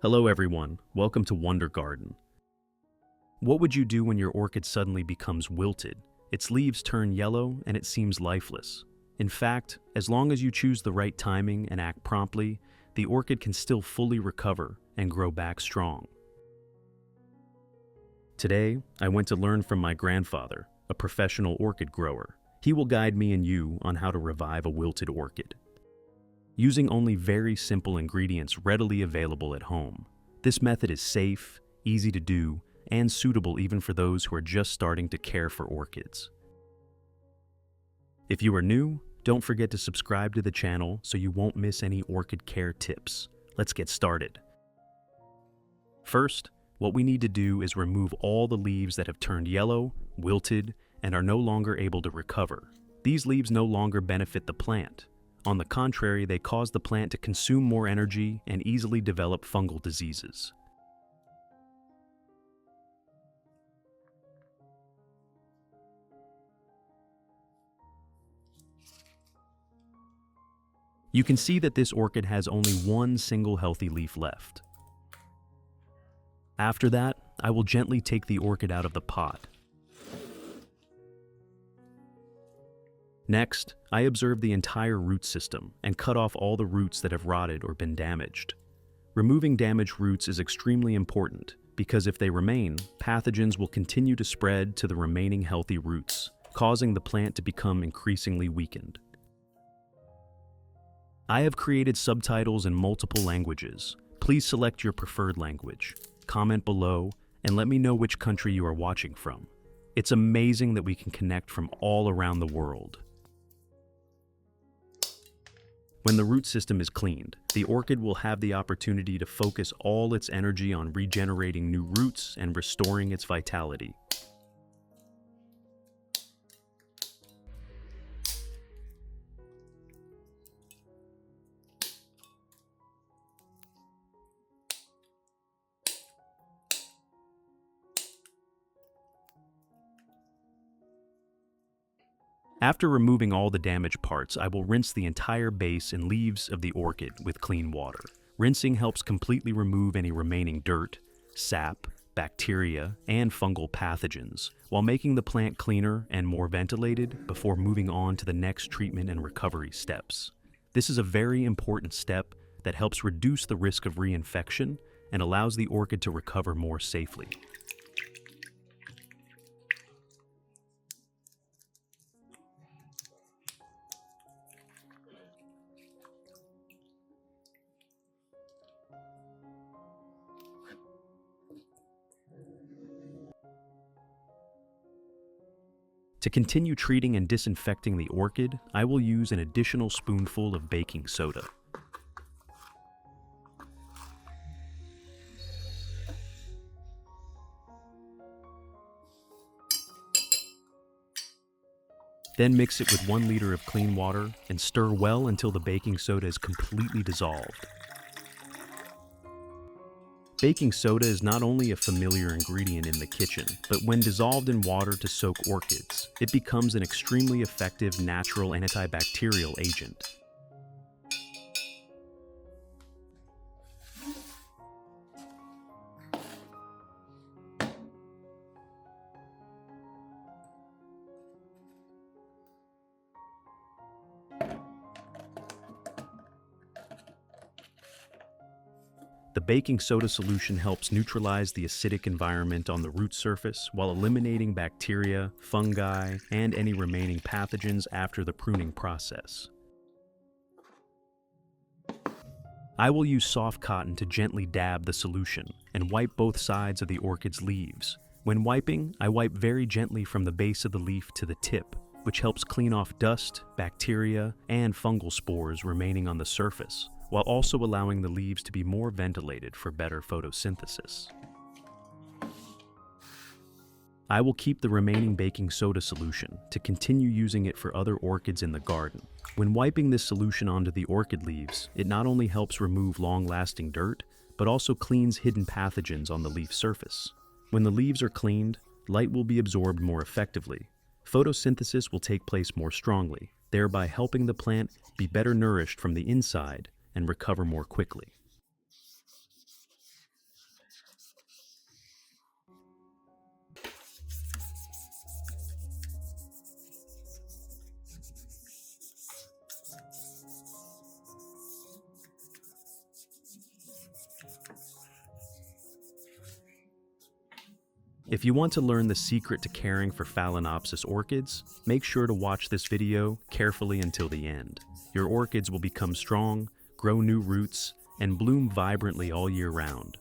Hello everyone, welcome to Wonder Garden. What would you do when your orchid suddenly becomes wilted? Its leaves turn yellow and it seems lifeless. In fact, as long as you choose the right timing and act promptly, the orchid can still fully recover and grow back strong. Today, I went to learn from my grandfather, a professional orchid grower. He will guide me and you on how to revive a wilted orchid. Using only very simple ingredients readily available at home. This method is safe, easy to do, and suitable even for those who are just starting to care for orchids. If you are new, don't forget to subscribe to the channel so you won't miss any orchid care tips. Let's get started. First, what we need to do is remove all the leaves that have turned yellow, wilted, and are no longer able to recover. These leaves no longer benefit the plant. On the contrary, they cause the plant to consume more energy and easily develop fungal diseases. You can see that this orchid has only one single healthy leaf left. After that, I will gently take the orchid out of the pot. Next, I observe the entire root system and cut off all the roots that have rotted or been damaged. Removing damaged roots is extremely important because if they remain, pathogens will continue to spread to the remaining healthy roots, causing the plant to become increasingly weakened. I have created subtitles in multiple languages. Please select your preferred language, comment below, and let me know which country you are watching from. It's amazing that we can connect from all around the world. When the root system is cleaned, the orchid will have the opportunity to focus all its energy on regenerating new roots and restoring its vitality. After removing all the damaged parts, I will rinse the entire base and leaves of the orchid with clean water. Rinsing helps completely remove any remaining dirt, sap, bacteria, and fungal pathogens, while making the plant cleaner and more ventilated before moving on to the next treatment and recovery steps. This is a very important step that helps reduce the risk of reinfection and allows the orchid to recover more safely. To continue treating and disinfecting the orchid, I will use an additional spoonful of baking soda. Then mix it with 1 liter of clean water and stir well until the baking soda is completely dissolved. Baking soda is not only a familiar ingredient in the kitchen, but when dissolved in water to soak orchids, it becomes an extremely effective natural antibacterial agent. The baking soda solution helps neutralize the acidic environment on the root surface while eliminating bacteria, fungi, and any remaining pathogens after the pruning process. I will use soft cotton to gently dab the solution and wipe both sides of the orchid's leaves. When wiping, I wipe very gently from the base of the leaf to the tip, which helps clean off dust, bacteria, and fungal spores remaining on the surface, while also allowing the leaves to be more ventilated for better photosynthesis. I will keep the remaining baking soda solution to continue using it for other orchids in the garden. When wiping this solution onto the orchid leaves, it not only helps remove long-lasting dirt, but also cleans hidden pathogens on the leaf surface. When the leaves are cleaned, light will be absorbed more effectively. Photosynthesis will take place more strongly, thereby helping the plant be better nourished from the inside and recover more quickly. If you want to learn the secret to caring for Phalaenopsis orchids, make sure to watch this video carefully until the end. Your orchids will become strong, grow new roots, and bloom vibrantly all year round.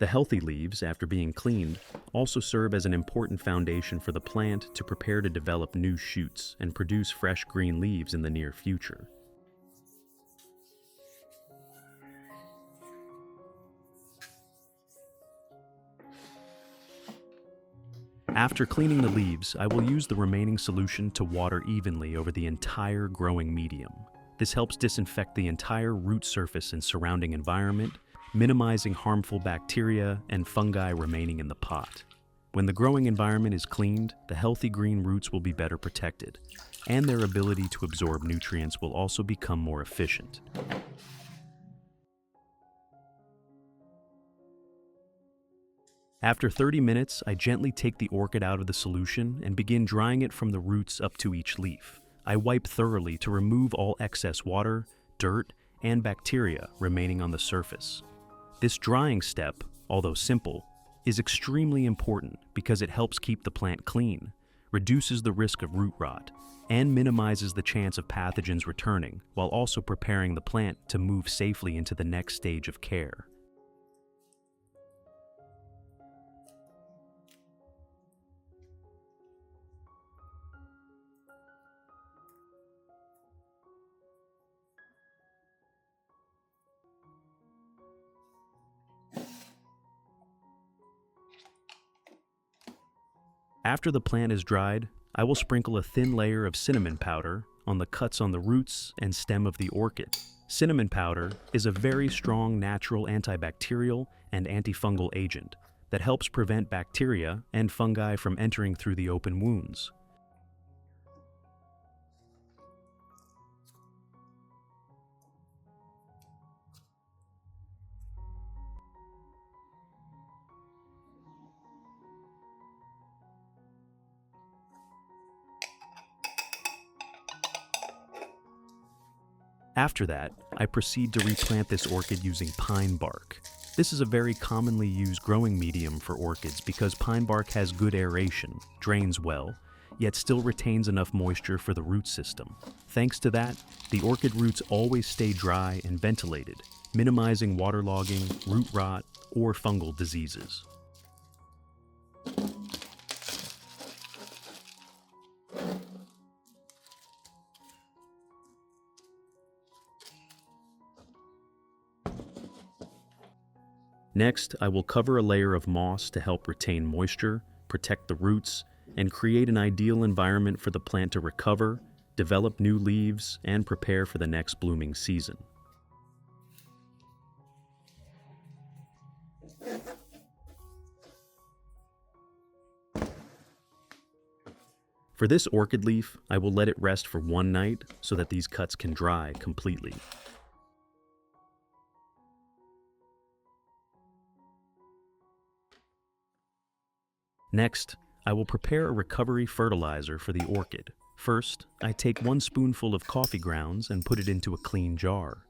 The healthy leaves, after being cleaned, also serve as an important foundation for the plant to prepare to develop new shoots and produce fresh green leaves in the near future. After cleaning the leaves, I will use the remaining solution to water evenly over the entire growing medium. This helps disinfect the entire root surface and surrounding environment, minimizing harmful bacteria and fungi remaining in the pot. When the growing environment is cleaned, the healthy green roots will be better protected, and their ability to absorb nutrients will also become more efficient. After 30 minutes, I gently take the orchid out of the solution and begin drying it from the roots up to each leaf. I wipe thoroughly to remove all excess water, dirt, and bacteria remaining on the surface. This drying step, although simple, is extremely important because it helps keep the plant clean, reduces the risk of root rot, and minimizes the chance of pathogens returning, while also preparing the plant to move safely into the next stage of care. After the plant is dried, I will sprinkle a thin layer of cinnamon powder on the cuts on the roots and stem of the orchid. Cinnamon powder is a very strong natural antibacterial and antifungal agent that helps prevent bacteria and fungi from entering through the open wounds. After that, I proceed to replant this orchid using pine bark. This is a very commonly used growing medium for orchids because pine bark has good aeration, drains well, yet still retains enough moisture for the root system. Thanks to that, the orchid roots always stay dry and ventilated, minimizing waterlogging, root rot, or fungal diseases. Next, I will cover a layer of moss to help retain moisture, protect the roots, and create an ideal environment for the plant to recover, develop new leaves, and prepare for the next blooming season. For this orchid leaf, I will let it rest for one night so that these cuts can dry completely. Next, I will prepare a recovery fertilizer for the orchid. First, I take 1 spoonful of coffee grounds and put it into a clean jar.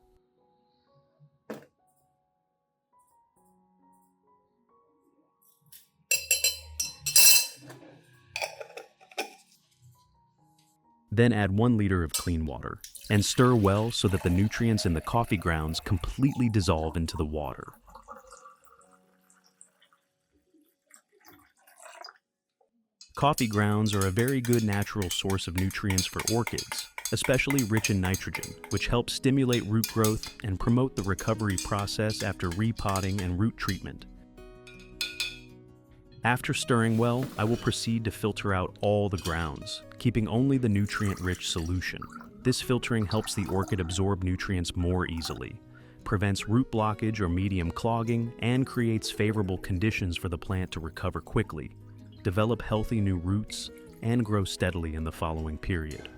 Then add 1 liter of clean water and stir well so that the nutrients in the coffee grounds completely dissolve into the water. Coffee grounds are a very good natural source of nutrients for orchids, especially rich in nitrogen, which helps stimulate root growth and promote the recovery process after repotting and root treatment. After stirring well, I will proceed to filter out all the grounds, keeping only the nutrient-rich solution. This filtering helps the orchid absorb nutrients more easily, prevents root blockage or medium clogging, and creates favorable conditions for the plant to recover quickly, develop healthy new roots, and grow steadily in the following period.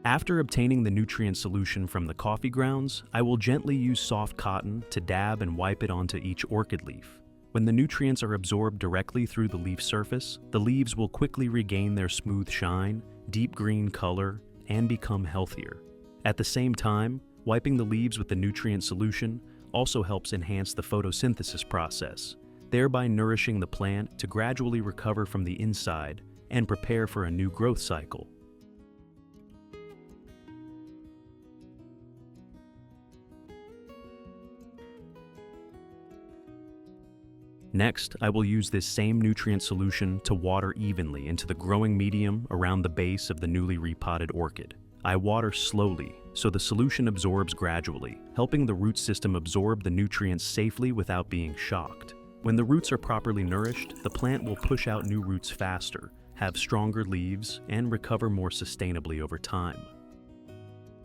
After obtaining the nutrient solution from the coffee grounds, I will gently use soft cotton to dab and wipe it onto each orchid leaf. When the nutrients are absorbed directly through the leaf surface, the leaves will quickly regain their smooth shine, deep green color, and become healthier. At the same time, wiping the leaves with the nutrient solution also helps enhance the photosynthesis process, thereby nourishing the plant to gradually recover from the inside and prepare for a new growth cycle. Next, I will use this same nutrient solution to water evenly into the growing medium around the base of the newly repotted orchid. I water slowly, so the solution absorbs gradually, helping the root system absorb the nutrients safely without being shocked. When the roots are properly nourished, the plant will push out new roots faster, have stronger leaves, and recover more sustainably over time.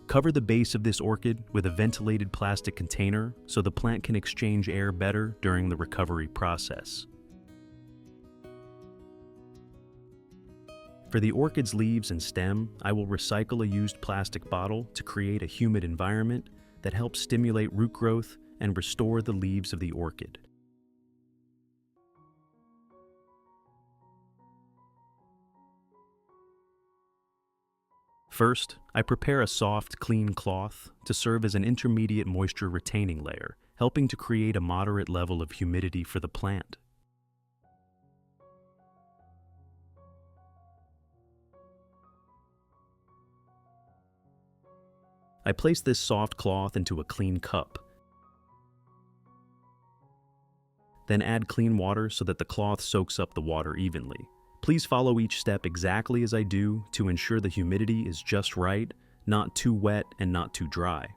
Cover the base of this orchid with a ventilated plastic container so the plant can exchange air better during the recovery process. For the orchid's leaves and stem, I will recycle a used plastic bottle to create a humid environment that helps stimulate root growth and restore the leaves of the orchid. First, I prepare a soft, clean cloth to serve as an intermediate moisture-retaining layer, helping to create a moderate level of humidity for the plant. I place this soft cloth into a clean cup, then add clean water so that the cloth soaks up the water evenly. Please follow each step exactly as I do to ensure the humidity is just right, not too wet and not too dry.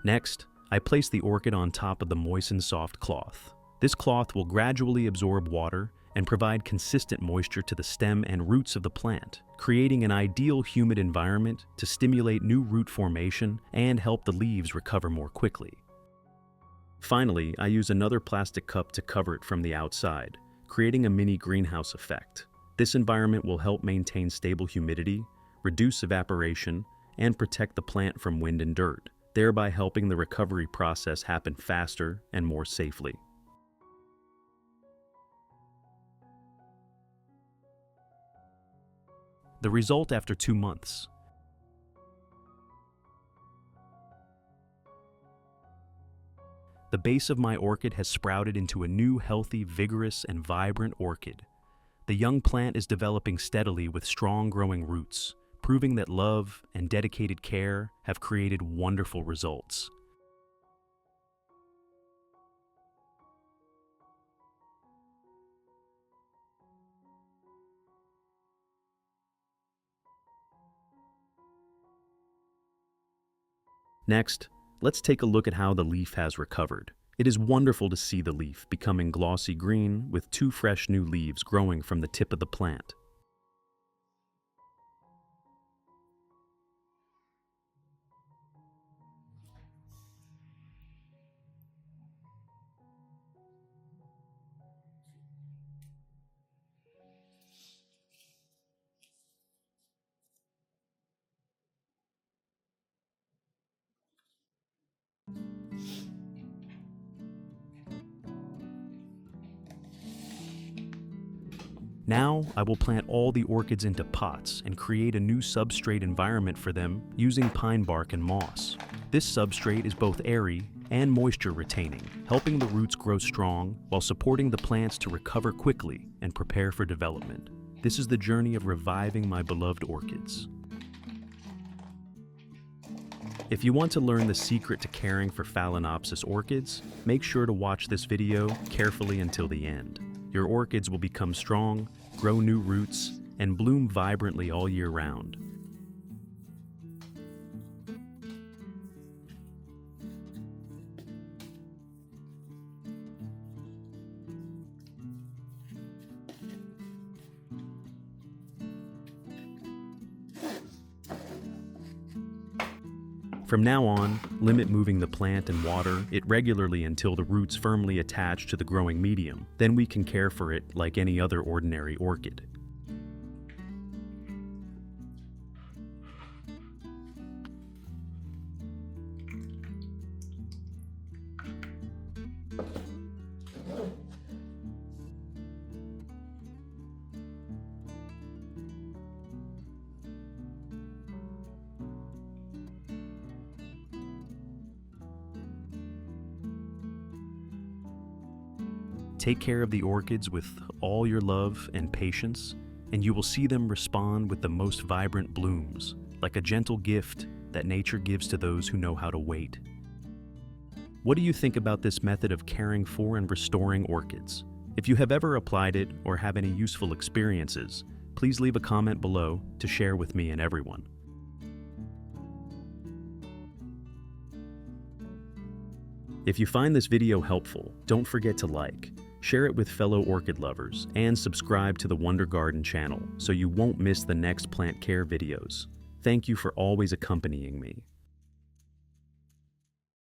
Next, I place the orchid on top of the moistened soft cloth. This cloth will gradually absorb water and provide consistent moisture to the stem and roots of the plant, creating an ideal humid environment to stimulate new root formation and help the leaves recover more quickly. Finally, I use another plastic cup to cover it from the outside, creating a mini greenhouse effect. This environment will help maintain stable humidity, reduce evaporation, and protect the plant from wind and dirt, thereby helping the recovery process happen faster and more safely. The result after 2 months. The base of my orchid has sprouted into a new, healthy, vigorous, and vibrant orchid. The young plant is developing steadily with strong growing roots, proving that love and dedicated care have created wonderful results. Next, let's take a look at how the leaf has recovered. It is wonderful to see the leaf becoming glossy green with 2 fresh new leaves growing from the tip of the plant. Now, I will plant all the orchids into pots and create a new substrate environment for them using pine bark and moss. This substrate is both airy and moisture retaining, helping the roots grow strong while supporting the plants to recover quickly and prepare for development. This is the journey of reviving my beloved orchids. If you want to learn the secret to caring for Phalaenopsis orchids, make sure to watch this video carefully until the end. Your orchids will become strong, grow new roots, and bloom vibrantly all year round. From now on, limit moving the plant and water it regularly until the roots firmly attach to the growing medium. Then we can care for it like any other ordinary orchid. Take care of the orchids with all your love and patience, and you will see them respond with the most vibrant blooms, like a gentle gift that nature gives to those who know how to wait. What do you think about this method of caring for and restoring orchids? If you have ever applied it or have any useful experiences, please leave a comment below to share with me and everyone. If you find this video helpful, don't forget to like, share it with fellow orchid lovers, and subscribe to the Wonder Garden channel so you won't miss the next plant care videos. Thank you for always accompanying me.